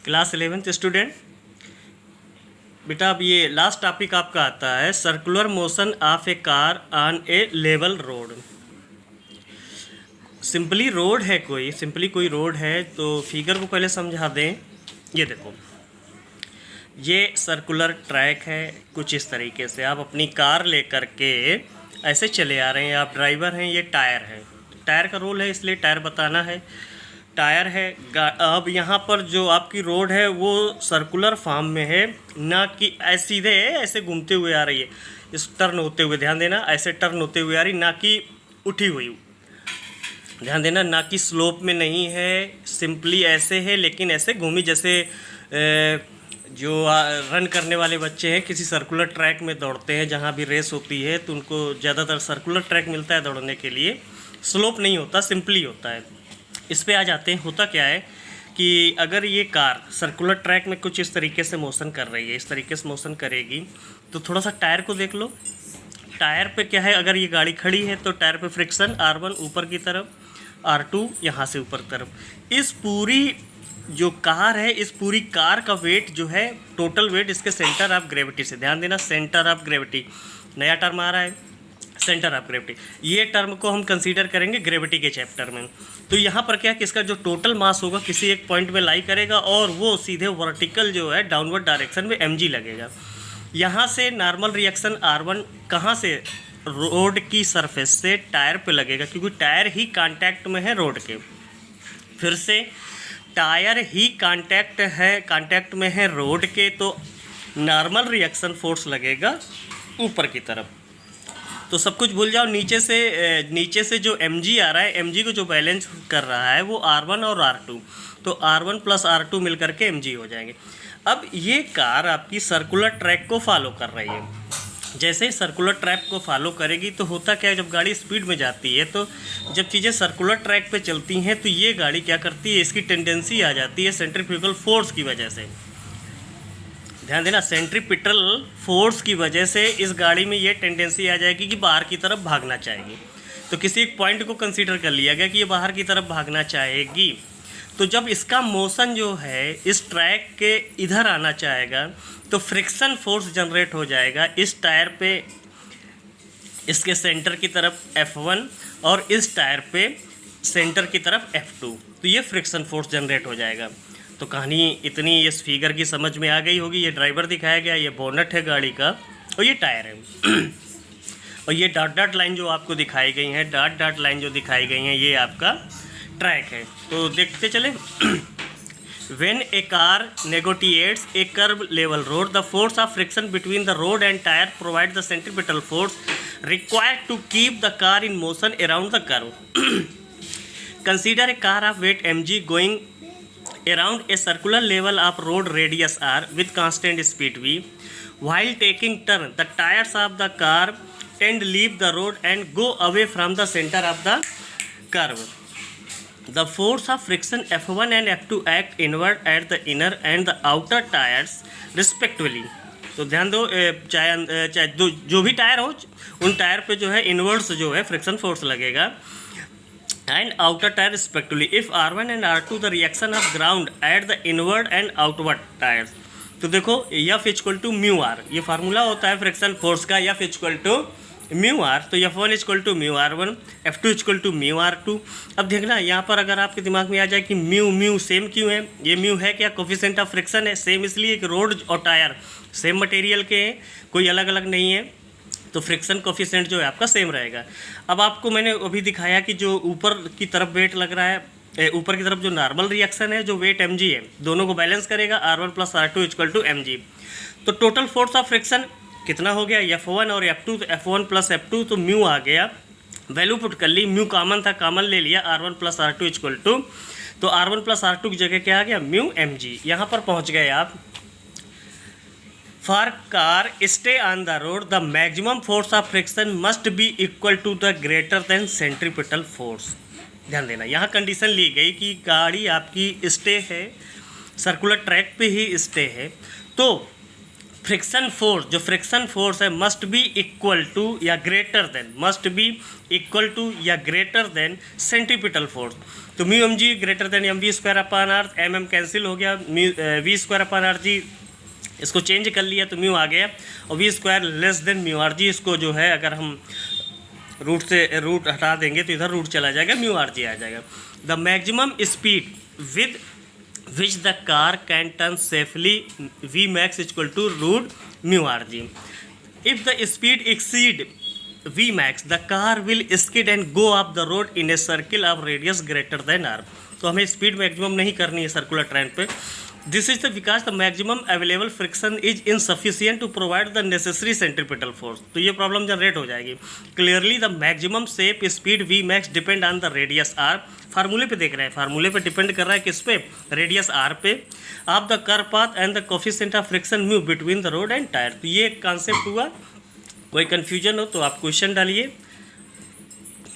Class 11th student. बेटा अब ये लास्ट टॉपिक आपका आता है circular motion of A car on A level road. Simply road है, कोई रोड है तो फिगर को पहले समझा दें। ये देखो, ये सर्कुलर ट्रैक है कुछ इस तरीके से। आप अपनी कार लेकर के ऐसे चले आ रहे हैं, आप ड्राइवर हैं, ये टायर है, टायर का रोल है इसलिए टायर बताना है। टायर है। अब यहाँ पर जो आपकी रोड है वो सर्कुलर फॉर्म में है, ना कि सीधे ऐसे घूमते हुए आ रही है, इस टर्न होते हुए, ध्यान देना, ऐसे टर्न होते हुए आ रही, ना कि उठी हुई, ध्यान देना, ना कि स्लोप में नहीं है, सिंपली ऐसे है, लेकिन ऐसे घूमी जैसे जो रन करने वाले बच्चे हैं किसी सर्कुलर ट्रैक में दौड़ते हैं, जहाँ भी रेस होती है तो उनको ज़्यादातर सर्कुलर ट्रैक मिलता है दौड़ने के लिए, स्लोप नहीं होता, सिंपली होता है। इस पे आ जाते हैं। होता क्या है कि अगर ये कार सर्कुलर ट्रैक में कुछ इस तरीके से मोशन कर रही है, इस तरीके से मोशन करेगी, तो थोड़ा सा टायर को देख लो। टायर पे क्या है, अगर ये गाड़ी खड़ी है तो टायर पे फ्रिक्शन R1 ऊपर की तरफ, R2 यहाँ से ऊपर तरफ। इस पूरी जो कार है, इस पूरी कार का वेट जो है, टोटल वेट इसके सेंटर ऑफ ग्रेविटी से, ध्यान देना, सेंटर ऑफ ग्रेविटी नया टर्म आ रहा है, सेंटर ऑफ ग्रेविटी। ये टर्म को हम कंसीडर करेंगे ग्रेविटी के चैप्टर में। तो यहाँ पर क्या है कि इसका जो टोटल मास होगा किसी एक पॉइंट में लाई करेगा और वो सीधे वर्टिकल जो है डाउनवर्ड डायरेक्शन में mg लगेगा। यहाँ से नॉर्मल रिएक्शन R1 कहाँ से, रोड की सरफेस से टायर पे लगेगा, क्योंकि टायर ही कांटेक्ट में है रोड के। फिर से टायर ही कांटेक्ट में है रोड के, तो नॉर्मल रिएक्शन फोर्स लगेगा ऊपर की तरफ। तो सब कुछ भूल जाओ। नीचे से जो mg आ रहा है, mg को जो बैलेंस कर रहा है वो R1 और R2, तो R1 प्लस R2 मिल करके mg हो जाएंगे। अब ये कार आपकी सर्कुलर ट्रैक को फॉलो कर रही है। जैसे ही सर्कुलर ट्रैक को फॉलो करेगी तो होता क्या है, जब गाड़ी स्पीड में जाती है, तो जब चीज़ें सर्कुलर ट्रैक पे चलती हैं तो ये गाड़ी क्या करती है, इसकी टेंडेंसी आ जाती है सेंट्रीफ्यूगल फोर्स की वजह से, ध्यान देना, सेंट्रीपिटल फोर्स की वजह से इस गाड़ी में ये टेंडेंसी आ जाएगी कि बाहर की तरफ भागना चाहेगी। तो किसी एक पॉइंट को कंसीडर कर लिया गया कि ये बाहर की तरफ भागना चाहेगी। तो जब इसका मोशन जो है इस ट्रैक के इधर आना चाहेगा तो फ्रिक्शन फोर्स जनरेट हो जाएगा इस टायर पे, इसके सेंटर की तरफ F1 और इस टायर पे सेंटर की तरफ F2। तो ये फ्रिक्शन फोर्स जनरेट हो जाएगा। तो कहानी इतनी इस फिगर की समझ में आ गई होगी। ये ड्राइवर दिखाया गया, ये बोनट है गाड़ी का और ये टायर है और ये डॉट डॉट लाइन जो आपको दिखाई गई हैं, डॉट डॉट लाइन जो दिखाई गई हैं, ये आपका ट्रैक है। तो देखते चले। When a car negotiates a curve level road, the force of friction between the road and tire provides the centripetal force required to keep the car in motion around the curve. Consider a car of weight mg going around a circular level of road radius r with constant speed v. While taking turn, the tires of the car tend leave the road and go away from the center of the curve. The force of friction F1 and F2 act inward at the inner and the outer tires respectively. तो ध्यान दो, चाहे जो भी tyre हो, उन tyre पे जो है इनवर्ड्स जो है फ्रिक्शन फोर्स लगेगा, and outer tire respectively. If R1 and R2 the reaction of ground at the inward and outward tires. तो देखो F equal to mu R, ये फार्मूला होता है फ्रिक्शन फोर्स का, F equal to mu R. तो F1 equal to mu R1, F2 equal to mu R2। अब देखना यहाँ पर अगर आपके दिमाग में आ जाए कि म्यू सेम क्यों है, ये म्यू है क्या, कोफिशिएंट ऑफ फ्रिक्शन है, सेम इसलिए कि रोड और टायर सेम मटेरियल के हैं, कोई अलग अलग नहीं है, तो फ्रिक्शन कोफिशिएंट जो है आपका सेम रहेगा। अब आपको मैंने अभी दिखाया कि जो ऊपर की तरफ वेट लग रहा है, ऊपर की तरफ जो नॉर्मल रिएक्शन है, जो वेट mg है, दोनों को बैलेंस करेगा, R1 plus R2 equal to mg। तो टोटल फोर्स ऑफ फ्रिक्शन कितना हो गया, F1 और F2, तो F1 प्लस F2, तो म्यू आ गया, वैल्यू पुट कर ली, म्यू कॉमन था, कॉमन ले लिया, R1 plus R2 equal to, तो R1 प्लस R2 की जगह क्या आ गया, म्यू mg। यहाँ पर पहुँच गए आप। For car stay on the road, the maximum force of friction must be equal to the greater than centripetal force. ध्यान देना, यहाँ कंडीशन ली गई कि गाड़ी आपकी स्टे है, सर्कुलर ट्रैक पे ही स्टे है, तो फ्रिक्शन फोर्स, जो फ्रिक्शन फोर्स है मस्ट बी इक्वल टू या ग्रेटर देन सेंट्रीपिटल फोर्स। तो mu M G greater than M V square upon R, M M cancel हो गया, V square upon R G इसको change कर लिया तो म्यू आ गया, और V square less than mu R G, इसको जो है अगर हम रूट हटा देंगे तो इधर रूट चला जाएगा, म्यू आर जी आ जाएगा। The maximum speed with which the car can turn safely V max equal to root mu rg. If the speed exceed V max, the car will skid and go up the road in a circle of radius greater than r. तो हमें speed maximum नहीं करनी है circular train पे। This is the because the maximum available friction is insufficient to provide the necessary centripetal force. तो ये problem generate हो जाएगी। Clearly the maximum safe speed V max depend on the radius R. फार्मूले पे देख रहे हैं, फार्मूले पे डिपेंड कर रहा है किस पे, रेडियस आर पे, of the curve path and the coefficient of friction mu between the road and tyre. तो ये कॉन्सेप्ट हुआ। कोई कन्फ्यूजन हो तो आप क्वेश्चन डालिए।